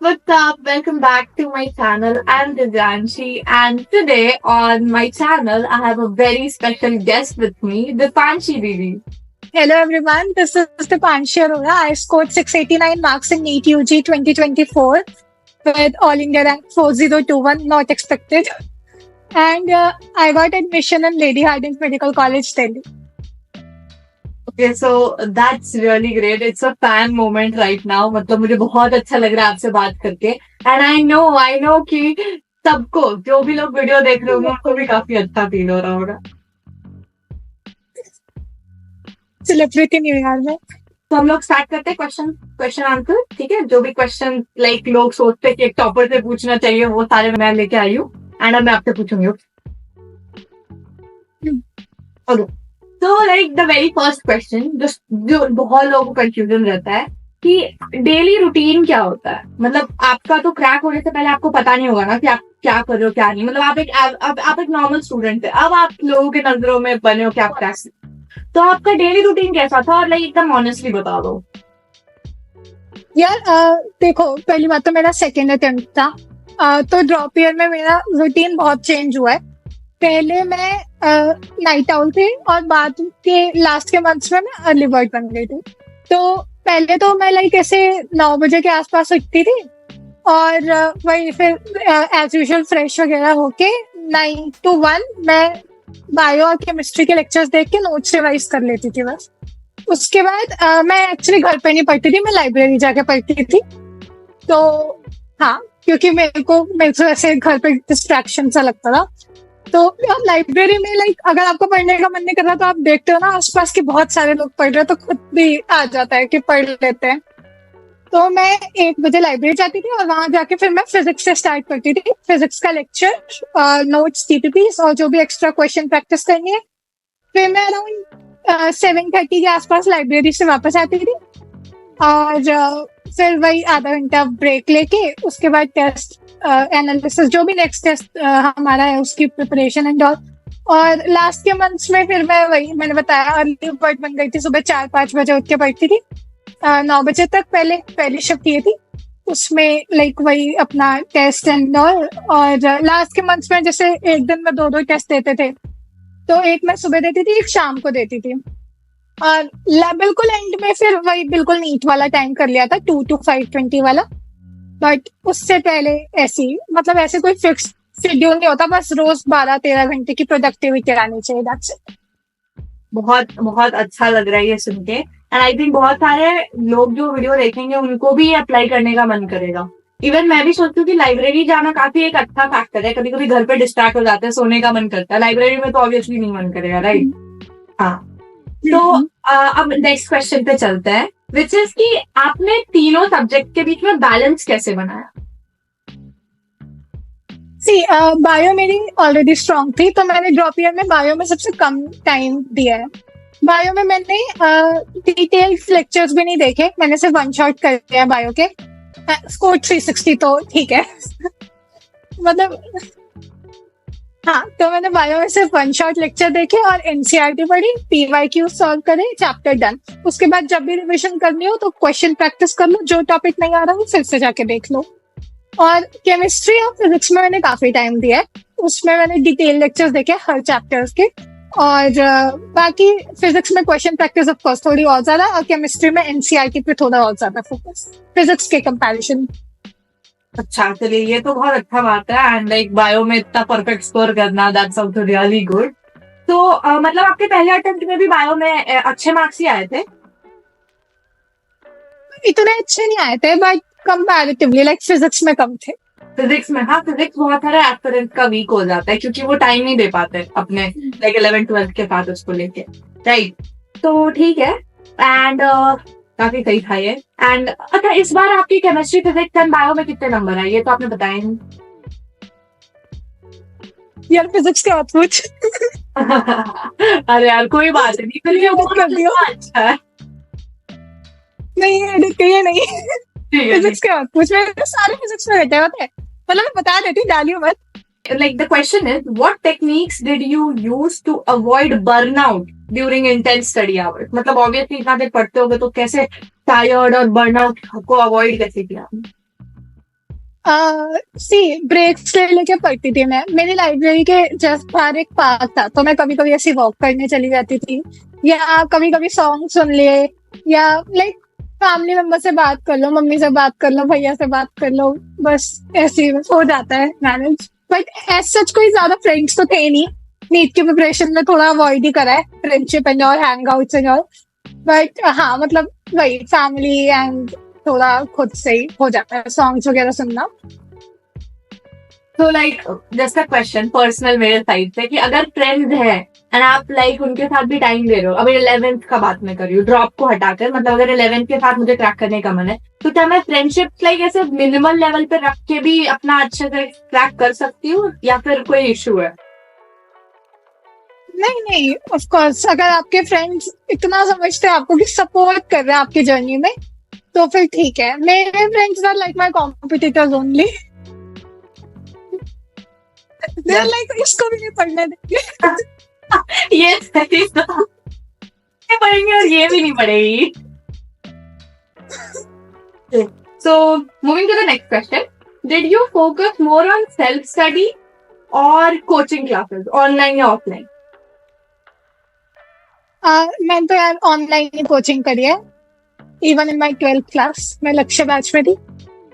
What's up? Welcome back to my channel. I'm Divyanshi, and today on my channel, I have a very special guest with me, Dipanshi Didi. Hello everyone, this is Dipanshi Arora. I scored 689 marks in NEET UG 2024 with All India rank 4021, not expected. And I got admission in Lady Hardinge Medical College, Delhi. Okay, so that's really great. It's a fan moment right now. मतलब मुझे बहुत अच्छा लग रहा है आपसे बात करके. And I know कि सबको जो भी लोग वीडियो देख रहे होंगे उनको भी काफी अच्छा फील हो रहा होगा. सेलिब्रिटी नहीं हूँ यार मैं. तो हम लोग स्टार्ट करते हैं क्वेश्चन आंसर. ठीक है, जो भी क्वेश्चन लाइक लोग सोचते हैं कि एक टॉपर से पूछना चाहिए वो सारे मैं लेके आई हूँ. एंड अब मैं आपसे पूछूंगी. ओके, तो like the very first question जो बहुत लोगों को कंफ्यूजन रहता है कि डेली रूटीन क्या होता है. मतलब आपका तो क्रैक होने से पहले आपको पता नहीं होगा ना कि आप क्या कर रहे हो क्या नहीं. मतलब आप एक नॉर्मल स्टूडेंट थे, अब आप लोगों के नजरों में बने हो कि आप क्रैक. तो आपका डेली रूटीन कैसा था और लाइक एकदम ऑनेस्टली बता दो. यार देखो, पहली बात तो मेरा सेकेंड अटेम्प्ट था. तो ड्रॉप ईयर में मेरा रूटीन बहुत चेंज हुआ है. पहले मैं नाइट आउल थी और बाद के लास्ट के मंथ्स में मैं अर्ली बर्ड बन गई थी. तो पहले तो मैं लाइक ऐसे 9 बजे के आसपास उठती थी और वही फिर एज यूजुअल फ्रेश वगैरह होके 9 to 1 मैं बायो और केमिस्ट्री के लेक्चर्स देख के नोट्स रिवाइज कर लेती थी बस. उसके बाद मैं एक्चुअली घर पे नहीं पढ़ती थी, मैं लाइब्रेरी जाके पढ़ती थी. तो हाँ, क्योंकि मेरे से ऐसे घर पे डिस्ट्रैक्शन सा लगता था. तो लाइब्रेरी में लाइक अगर आपको पढ़ने का मन नहीं कर रहा तो आप देखते हो ना आसपास के बहुत सारे लोग पढ़ रहे हैं तो खुद भी आ जाता है कि पढ़ लेते हैं. तो मैं 1 बजे लाइब्रेरी जाती थी और वहां जाके फिर मैं फिजिक्स से स्टार्ट करती थी. फिजिक्स का लेक्चर, नोट्स, टीपीपीस और जो भी एक्स्ट्रा क्वेश्चन प्रैक्टिस करनी है. फिर मैं अराउंड 7:30 के आसपास लाइब्रेरी से वापस आती थी और फिर वही आधा घंटा ब्रेक लेके उसके बाद टेस्ट एनालिसिस, जो भी नेक्स्ट टेस्ट हमारा है उसकी प्रिपरेशन एंड ऑल. और लास्ट के मंथ्स में फिर मैं वही मैंने बताया अर्ली बर्ड बन गई थी. सुबह 4-5 बजे उठ के पढ़ती थी. 9 बजे तक पहली शिफ्ट ये थी. उसमें लाइक वही अपना टेस्ट एंड ऑल. और लास्ट के मंथ्स में जैसे एक दिन में 2 टेस्ट देते थे, तो एक मैं सुबह देती थी, एक शाम को देती थी. और बिल्कुल एंड में फिर वही बिल्कुल नीट वाला टाइम कर लिया था, 2 to 5:20 वाला. बट उससे पहले मतलब ऐसे कोई फिक्स शेड्यूल नहीं होता, बस रोज 12-13 घंटे की प्रोडक्टिविटी आनी चाहिए. That's it. बहुत बहुत अच्छा लग रहा है ये सुन के. एंड आई थिंक बहुत सारे लोग जो वीडियो देखेंगे उनको भी अप्लाई करने का मन करेगा. इवन मैं भी सोचती हूँ कि लाइब्रेरी जाना काफी एक अच्छा फैक्टर है. कभी कभी घर पे डिस्ट्रैक्ट हो जाते हैं, सोने का मन करता है, लाइब्रेरी में तो ऑब्वियसली नहीं मन करेगा, राइट? हाँ. तो अब नेक्स्ट क्वेश्चन पे चलते हैं, विच इज कि आपने तीनों सब्जेक्ट के बीच में बैलेंस कैसे बनाया? बायो मेरी ऑलरेडी स्ट्रांग थी, तो मैंने ड्रॉप ईयर में बायो में सबसे कम टाइम दिया है. बायो में मैंने डिटेल्ड लेक्चर्स भी नहीं देखे, मैंने सिर्फ 1 शॉट कर दिया बायो के. स्कोर 360 तो ठीक है. मतलब हाँ, तो मैंने बायो में सिर्फ 1 शॉट लेक्चर देखे और एनसीईआरटी पढ़ी, पीवाईक्यू सॉल्व करे, चैप्टर डन. उसके बाद जब भी रिविजन करनी हो तो क्वेश्चन प्रैक्टिस कर लो, जो टॉपिक नहीं आ रहा वो फिर से जाके देख लो. और केमिस्ट्री और फिजिक्स में मैंने काफी टाइम दिया है. उसमें मैंने डिटेल लेक्चर्स देखे हर चैप्टर्स के. और बाकी फिजिक्स में क्वेश्चन प्रैक्टिस ऑफ कोर्स थोड़ी और ज्यादा, और केमिस्ट्री में एनसीईआरटी पे थोड़ा और ज्यादा फोकस फिजिक्स के कंपैरिजन. अच्छा, चलिए ये तो बहुत अच्छा बात है. एंड लाइक बायो में इतना परफेक्ट स्कोर करना, दैट्स आल्सो रियली गुड. तो मतलब आपके पहले अटेम्प्ट में भी बायो में अच्छे मार्क्स ही आए थे? इतने अच्छे नहीं आए थे, बट कंपैरेटिवली लाइक फिजिक्स में कम थे. फिजिक्स में, हाँ, फिजिक्स बहुत सारे एस्पिरेंट का वीक हो जाता है क्योंकि वो टाइम नहीं दे पाते अपने लाइक 11th-12th के बाद उसको लेके, राइट? तो ठीक है. एंड काफी सही था ये. एंड अच्छा, इस बार आपकी केमिस्ट्री, फिजिक्स एंड बायो में कितने नंबर आए ये तो आपने बताया नहीं. यार फिजिक्स के बात पूछ. अरे यार कोई बात नहीं, फिर ये बहुत अच्छा है. नहीं एडिट करिए नहीं. फिजिक्स के बात पूछ, मेरे सारे फिजिक्स में बैठे होते हैं. मतलब मैं बता देती, डालियो मत. Like the question is, what techniques did you use to avoid burnout during intense study hours? मतलब obviously इतना देर पढ़ते होगे तो कैसे टायर्ड और बर्नआउट को अवॉइड कैसे किया? सी ब्रेक्स ले लेके पढ़ती थी मैं। मेरी लाइब्रेरी के जस्ट बाहर एक पार्क था, तो मैं कभी कभी ऐसी वॉक करने चली जाती थी, या कभी कभी सॉन्ग सुन लिए, या लाइक फैमिली मेंबर से बात कर लो, मम्मी से बात कर लो, भैया से बात कर लो, बस ऐसे ही बस हो जाता है मैनेज। बट एज सच कोई ज्यादा फ्रेंड्स तो थे नहीं। नीट की प्रिपरेशन में थोड़ा अवॉइड ही करा है फ्रेंडशिप एंड और hang outs and all. But हाँ, मतलब वही फैमिली एंड थोड़ा खुद से ही हो जाता है सॉन्ग्स वगैरह सुनना। तो like just a question personal मेरे साइड से कि अगर फ्रेंड्स है एंड आप लाइक उनके साथ भी टाइम दे रहे हो, अभी 11th का बात मैं कर रही हूँ, ड्रॉप को हटाकर, मतलब अगर 11th के साथ मुझे क्रैक करने का मन है, तो क्या मैं फ्रेंडशिप लाइक ऐसे मिनिमल लेवल पे रख के भी अपना अच्छे से क्रैक कर सकती हूँ, या फिर कोई इशू है? नहीं नहीं, ऑफ कोर्स अगर आपके फ्रेंड्स इतना समझते हैं आपको कि सपोर्ट कर रहे हैं आपकी जर्नी में, तो फिर ठीक है। मेरे friends are like my competitors only. They are like इसको भी नहीं पढ़ने देंगे। ये सही था। ये पढ़ेंगे और ये भी नहीं पढ़ेगी। So moving to the next question, did you focus more on self study or coaching classes, online या offline? मैंने तो यार ऑनलाइन ही कोचिंग करी है। Even in my 12th class मैं लक्ष्य बैच में थी,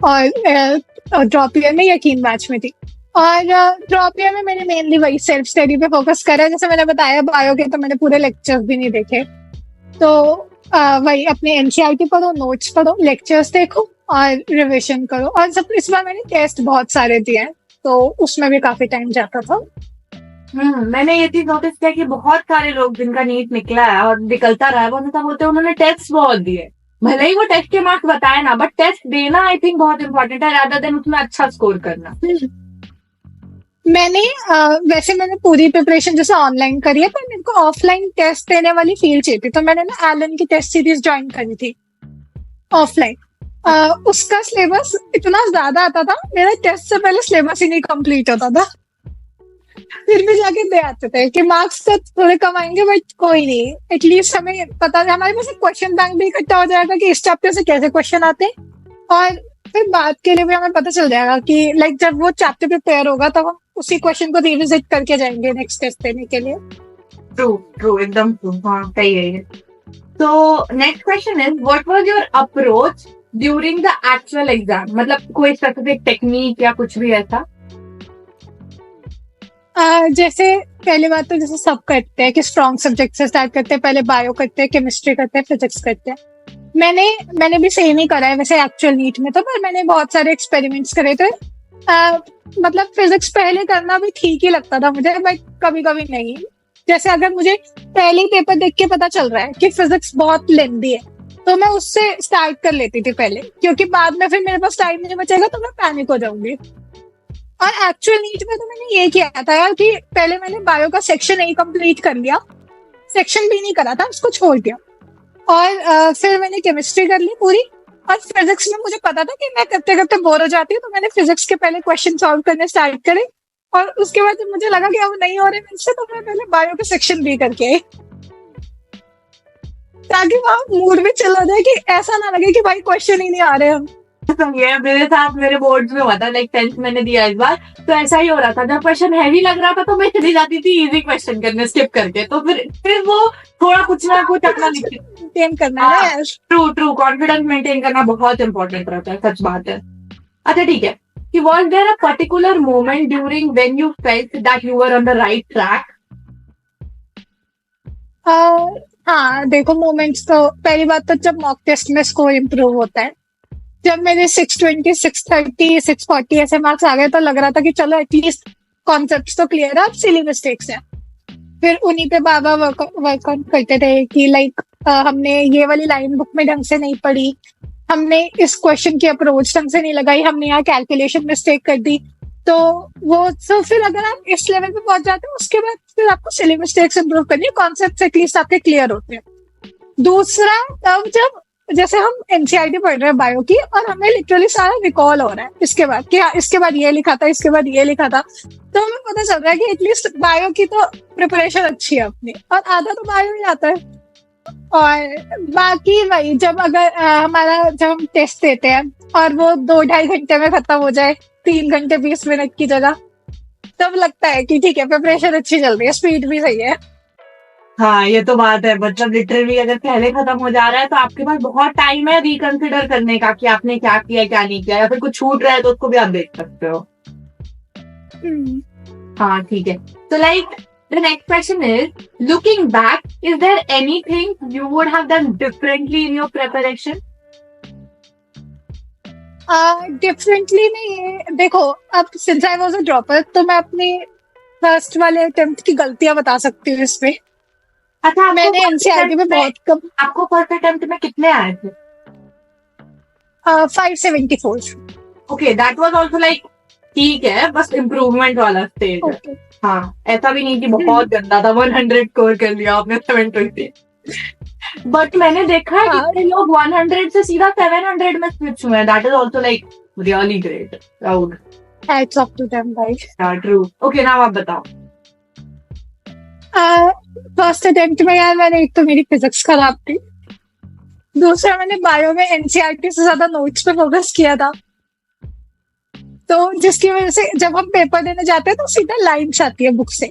और ड्रॉप ईयर में यकीन बैच में थी। और ड्रॉप ईयर में मैंने मेनली वही सेल्फ स्टडी पे फोकस करा है। जैसे मैंने बताया बायो के तो मैंने पूरे लेक्चर्स भी नहीं देखे, तो वही अपने एनसीईआरटी पढ़ो, नोट्स पढ़ो, लेक्चर्स देखो और रिविजन करो। और सब इस बार मैंने टेस्ट बहुत सारे दिए हैं, तो उसमें भी काफी टाइम जाता था। मैंने ये चीज नोटिस किया कि बहुत सारे लोग जिनका नीट निकला है और निकलता रहा है, वो ऐसा बोलते हैं उन्होंने टेस्ट बहुत दिए, भले ही वो टेस्ट के मार्क्स बताए ना, बट टेस्ट देना आई थिंक बहुत इंपॉर्टेंट है रादर देन उसमें अच्छा स्कोर करना। मैंने वैसे मैंने पूरी प्रिपरेशन जैसे ऑनलाइन करी है, पर मेरे को ऑफलाइन टेस्ट देने वाली फील चाहिए थी, तो मैंने ना एलन की टेस्ट सीरीज ज्वाइन करी थी ऑफलाइन। उसका सिलेबस इतना ज्यादा आता था, मेरा टेस्ट से पहले सिलेबस ही नहीं कंप्लीट होता था, फिर भी जाके दे आते थे कि मार्क्स तो थोड़े कम आएंगे बट कोई नहीं, एटलीस्ट हमें पता है, हमारे पास एक क्वेश्चन बैंक भी इकट्ठा हो जाएगा कि इस चैप्टर से कैसे क्वेश्चन आते हैं, और फिर बात के लिए भी हमें पता चल जाएगा कि लाइक जब वो चैप्टर प्रिपेयर होगा तब हम उसी क्वेश्चन को रिविजिट करके जाएंगे नेक्स्ट टेस्ट देने के लिए। ट्रू ट्रू, एकदम ट्रू, हाँ सही है ये। तो next question is what was your approach during the actual exam, मतलब कोई स्पेसिफिक टेक्निक या कुछ भी ऐसा? जैसे पहली बात तो जैसे सब करते हैं कि स्ट्रॉन्ग सब्जेक्ट से स्टार्ट करते हैं, पहले बायो करते हैं, केमिस्ट्री करते हैं, फिजिक्स करते हैं। मैंने भी सेम ही करा है वैसे एक्चुअल नीट में, तो पर मैंने बहुत सारे एक्सपेरिमेंट्स करे थे। मतलब फिजिक्स पहले करना भी ठीक ही लगता था मुझे, बट कभी कभी नहीं। जैसे अगर मुझे पहले ही पेपर देख के पता चल रहा है कि फिजिक्स बहुत लेंथी है, तो मैं उससे स्टार्ट कर लेती थी पहले, क्योंकि बाद में फिर मेरे पास टाइम नहीं बचेगा तो मैं पैनिक हो जाऊंगी। और एक्चुअल नीट में तो मैंने ये किया था यार कि पहले मैंने बायो का सेक्शन ए कंप्लीट कर लिया, सेक्शन बी नहीं करा था, उसको छोड़ दिया, और फिर मैंने केमिस्ट्री कर ली पूरी। और फिजिक्स में मुझे पता था कि मैं करते करते बोर हो जाती हूँ, तो मैंने फिजिक्स के पहले क्वेश्चन सॉल्व करने स्टार्ट करे, और उसके बाद जब मुझे लगा कि अब नहीं हो रहे मुझसे, तो मैं पहले बायो का सेक्शन बी करके आई, ताकि वहाँ मूड में चला जाए कि ऐसा ना लगे कि भाई क्वेश्चन ही नहीं आ रहे हम। ये मेरे साथ मेरे बोर्ड में हुआ था, लाइक 10th मैंने दिया इस बार, तो ऐसा ही हो रहा था, जब क्वेश्चन हैवी लग रहा था तो मैं चली जाती थी इजी क्वेश्चन करने स्किप करके, तो फिर वो थोड़ा कुछ ना कुछ अपना मेंटेन करना है यार। ट्रू ट्रू, कॉन्फिडेंस मेंटेन करना बहुत इंपॉर्टेंट रहता है, सच बात है। अच्छा ठीक है, कि was there a particular moment during when you felt that you were on the right track? हाँ देखो, मोमेंट्स तो पहली बात तो जब मॉक टेस्ट में स्कोर इम्प्रूव होता है, जब मेरे 620, 630, 640 ऐसे मार्क्स आ गए, तो लग रहा था कि चलो एटलीस्ट कॉन्सेप्ट्स तो क्लियर है, अब सिली मिस्टेक्स हैं। फिर उन्हीं पे बाबा वर्कआउट करते थे कि लाइक हमने ये वाली लाइन बुक में ढंग से नहीं पढ़ी, हमने इस क्वेश्चन की अप्रोच ढंग से नहीं लगाई, हमने यहाँ कैलकुलेशन मिस्टेक कर दी। तो वो तो फिर अगर आप इस लेवल पे पहुंच जाते हो, उसके बाद फिर आपको सिली मिस्टेक्स इंप्रूव करनी है, कॉन्सेप्ट एटलीस्ट आपके क्लियर होते हैं। दूसरा, तब जब जैसे हम एनसीईआरटी पढ़ रहे हैं बायो की, और हमें लिटरली सारा रिकॉल हो रहा है इसके बाद कि इसके बाद ये लिखा था, इसके बाद ये लिखा था, तो हमें पता चल रहा है कि एटलीस्ट बायो की तो प्रिपरेशन अच्छी है अपनी, और आधा तो बायो ही आता है। और बाकी वही जब अगर हमारा जब हम टेस्ट देते हैं और वो 2-2.5 घंटे में खत्म हो जाए 3 घंटे 20 मिनट की जगह, तब लगता है कि ठीक है प्रिपरेशन अच्छी चल रही है, स्पीड भी सही है। हाँ ये तो बात है, मतलब लिटरली अगर पहले खत्म हो जा रहा है तो आपके पास बहुत टाइम है रिकंसिडर करने का कि आपने क्या किया क्या नहीं किया, या फिर कुछ छूट रहा है तो उसको भी आप देख सकते हो। हम्म। हाँ ठीक है। तो like the next question is, looking back, is there anything you would have done differently in your preparation? Differently नहीं, देखो अब since I was a dropper तो मैं अपनी फर्स्ट वाले अटेम्प्ट की गलतियां बता सकती हूँ इसमें। अच्छा, मैंने एनसीईआरटी में बहुत कम आपको फर्स्ट अटेम्प्ट में कितने आए थे? 574। Okay, that was also like ठीक है, बस इम्प्रूवमेंट वाला स्टेज है। ओके। हाँ, ऐसा भी नहीं कि बहुत गंदा था, 100 स्कोर कर लिया आपने 720। बट मैंने देखा है हाँ। कितने लोग 100 से सीधा 700 में स्विच हुए हैं। That is also like really great, proud. Hats off to them भाई। ट्रू। ओके, नाउ आप बताओ। फर्स्ट अटेम्प्ट में यार मैंने एक तो मेरी फिजिक्स खराब थी, दूसरा मैंने बायो में एनसीईआरटी से ज्यादा नोट्स पे फोकस किया था, तो जिसकी वजह से जब हम पेपर देने जाते हैं तो सीधा लाइन्स आती है बुक से,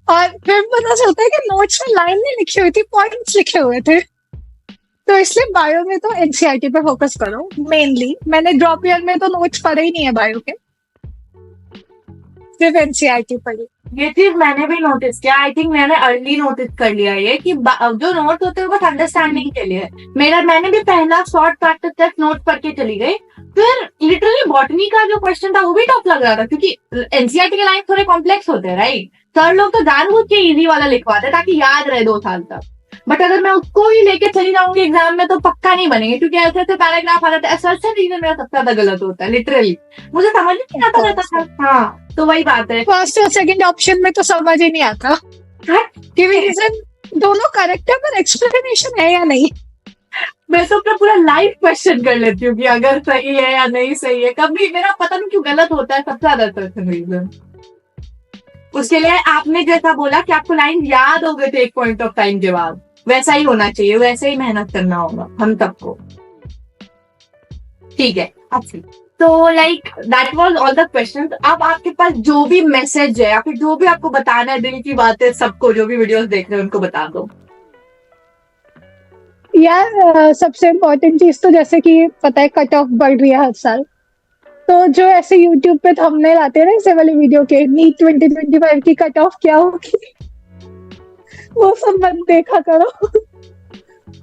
और फिर पता चलता है कि नोट्स में लाइन नहीं लिखी हुई थी, पॉइंट्स लिखे हुए थे। तो इसलिए बायो में तो एनसीईआरटी पे फोकस करो मेनली। मैंने ड्रॉप ईयर में तो नोट्स पढ़े ही नहीं है बायो के, सिर्फ एनसीईआरटी पढ़ी। ये चीज मैंने भी नोटिस किया। आई थिंक मैंने अर्ली नोटिस कर लिया ये कि जो नोट होते हैं वो बस अंडरस्टैंडिंग के लिए है। मैंने भी पहला शॉर्ट प्रैक्टिस टेस्ट नोट पढ़ के चली गई, फिर लिटरली बॉटनी का जो क्वेश्चन था वो भी टफ लग रहा था, क्योंकि एनसीईआरटी के लाइन थोड़े कॉम्प्लेक्स होते हैं, राइट? सर लोग तो जानबूझ के इजी वाला लिखवाते ताकि याद रहे 2 साल तक। बट अगर मैं उसको ही लेके चली जाऊंगी एग्जाम में तो पक्का नहीं बनेंगे, क्योंकि ऐसे ऐसे पैराग्राफ आ जाता है। असर्शन रीजन मेरा सबसे ज्यादा गलत होता है, लिटरली मुझे समझ नहीं आता रहता था। हाँ, तो वही बात है। फर्स्ट और सेकंड ऑप्शन में तो समझ ही नहीं आता कि रीजन दोनों करेक्ट है, पर एक्सप्लेनेशन है या नहीं। मैं तो अपना पूरा लाइफ क्वेश्चन कर लेती हूँ कि अगर सही है या नहीं सही है। कभी मेरा पता नहीं क्यों गलत होता है सबसे ज्यादा असर्शन रीजन। उसके लिए आपने जैसा बोला कि आपको लाइन याद हो गए थे एक पॉइंट ऑफ टाइम के बाद, वैसा ही होना चाहिए, वैसे ही मेहनत करना होगा हम सबको। ठीक है, अच्छा। तो like that was all the questions. अब आपके पास जो भी मैसेज है या फिर जो भी आपको बताना है, दिल की बातें सबको, जो भी वीडियोस देख रहे हैं उनको बता दो। यार सबसे इम्पोर्टेंट चीज तो जैसे कि पता है कट ऑफ बढ़ रही है हर साल, तो जो ऐसे यूट्यूब पे थंबनेल आते हैं ना ऐसे वाले वीडियो के, नीट 2025 की कट ऑफ क्या होगी, वो सब मत देखा करो।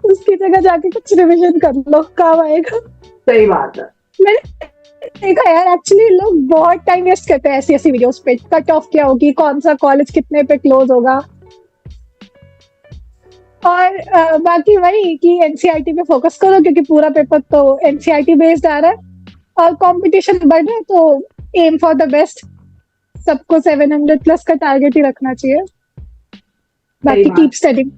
उसकी जगह जाके कुछ रिविजन कर लो, काम आएगा। सही बात है। मैंने देखा यार एक्चुअली लोग बहुत टाइम वेस्ट करते हैं ऐसी ऐसी वीडियोस पे, कट ऑफ क्या होगी, कौन सा कॉलेज कितने पे क्लोज होगा, और बाकी वही कि एनसीईआरटी पे फोकस करो, क्योंकि पूरा पेपर तो एनसीईआरटी बेस्ड आ रहा है और कंपटीशन बढ़ रहा है, तो एम फॉर द बेस्ट। सबको 700+ का टारगेट ही रखना चाहिए, बाकी keep studying.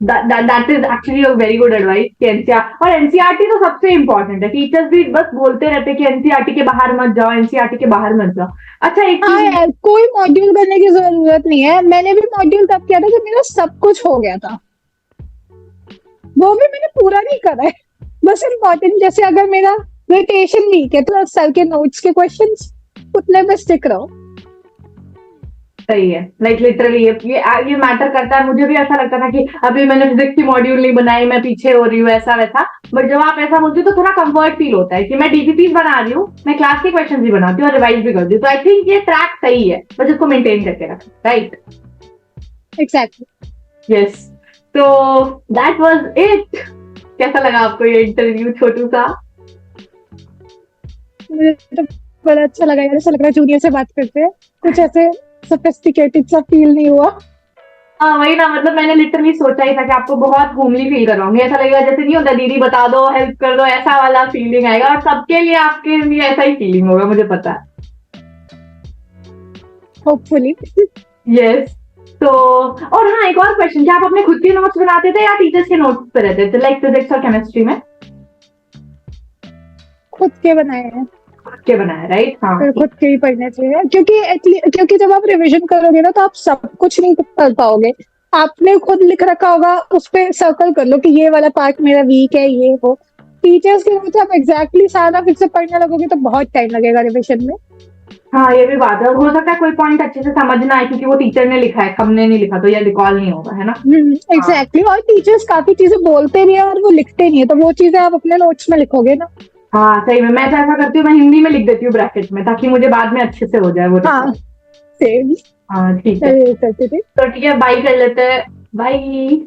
That is actually a very good advice कि एनसीईआरटी, और एनसीईआरटी तो सबसे इम्पोर्टेंट है। टीचर्स भी बस बोलते रहते हैं कि एनसीईआरटी के बाहर मत जाओ, एनसीईआरटी के बाहर मत जाओ। अच्छा, एक हाँ यार, कोई मॉड्यूल करने की जरूरत नहीं है। मैंने भी मॉड्यूल तब किया था जब मेरा सब कुछ हो गया था, वो भी मैंने पूरा नहीं करा है। बस इम्पोर्टेंट, जैसे अगर मेरा रोटेशन वीक है तो सर के नोट्स के क्वेश्चंस उतने में स्टिक रहो। सही है, लाइक लिटरली ये मैटर करता है। मुझे भी ऐसा लगता था कि अभी मैंने फिजिक्स की मॉड्यूल नहीं बनाई, मैं पीछे हो रही हूँ, ऐसा वैसा। बट जब आप ऐसा बोलते हो तो थोड़ा कंफर्ट फील होता है कि मैं डीपीपी बना रही हूँ, मैं क्लास के क्वेश्चन भी बनाती हूँ और रिवाइज भी करती हूँ। तो आई थिंक ये ट्रैक सही है, बस इसको मेंटेन करके रखें, राइट? एग्जैक्टली। यस। तो दैट वाज इट। कैसा लगा आपको ये इंटरव्यू छोटू सा? मुझे तो बड़ा अच्छा लगा यार, ऐसा लग रहा है जूनियर से बात करते हैं, कुछ ऐसे सोफिस्टिकेटेड सा फील नहीं हुआ। हाँ वही ना, मतलब मैंने लिटरली सोचा ही था कि आपको बहुत होमली फील करवाऊंगी। ऐसा लगेगा जैसे नहीं होता दीदी बता दो, हेल्प कर दो, ऐसा वाला फीलिंग आएगा। और सबके लिए, आपके लिए ऐसा ही फीलिंग होगा, मुझे पता है। होपफुली। यस। तो और हाँ, एक और क्वेश्चन, क्या आप अपने खुद के नोट्स बनाते थे या टीचर्स के नोट्स पे रहते थे, लाइक फिजिक्स और केमिस्ट्री में? खुद के बनाए हैं। खुद के बनाए, राइट? हाँ, फिर खुद के ही पढ़ने चाहिए, क्योंकि जब आप रिवीजन करोगे ना तो आप सब कुछ नहीं कर पाओगे। आपने खुद लिख रखा होगा उस पे सर्कल कर लो कि ये वाला पार्ट मेरा वीक है, ये वो। टीचर्स के नोट्स आप एग्जैक्टली सारा फिर से पढ़ने लगोगे तो बहुत टाइम लगेगा रिविजन में। हाँ ये भी बात है, और हो सकता है कोई पॉइंट अच्छे से समझ ना आए क्योंकि वो टीचर ने लिखा है, हमने नहीं लिखा, तो ये रिकॉल नहीं होगा, है ना। एग्जैक्टली और टीचर्स काफी चीजें बोलते भी है और वो लिखते नहीं है, तो वो चीजें आप अपने नोट्स में लिखोगे ना। हाँ सही में, मैं तो ऐसा करती हूँ, मैं हिंदी में लिख देती हूँ ब्रैकेट में, ताकि मुझे बाद में अच्छे से हो जाए वो हाँ रिकॉल। सेम हाँ ठीक है, करते थे। तो ठीक है, बाय कर लेते हैं, बाय।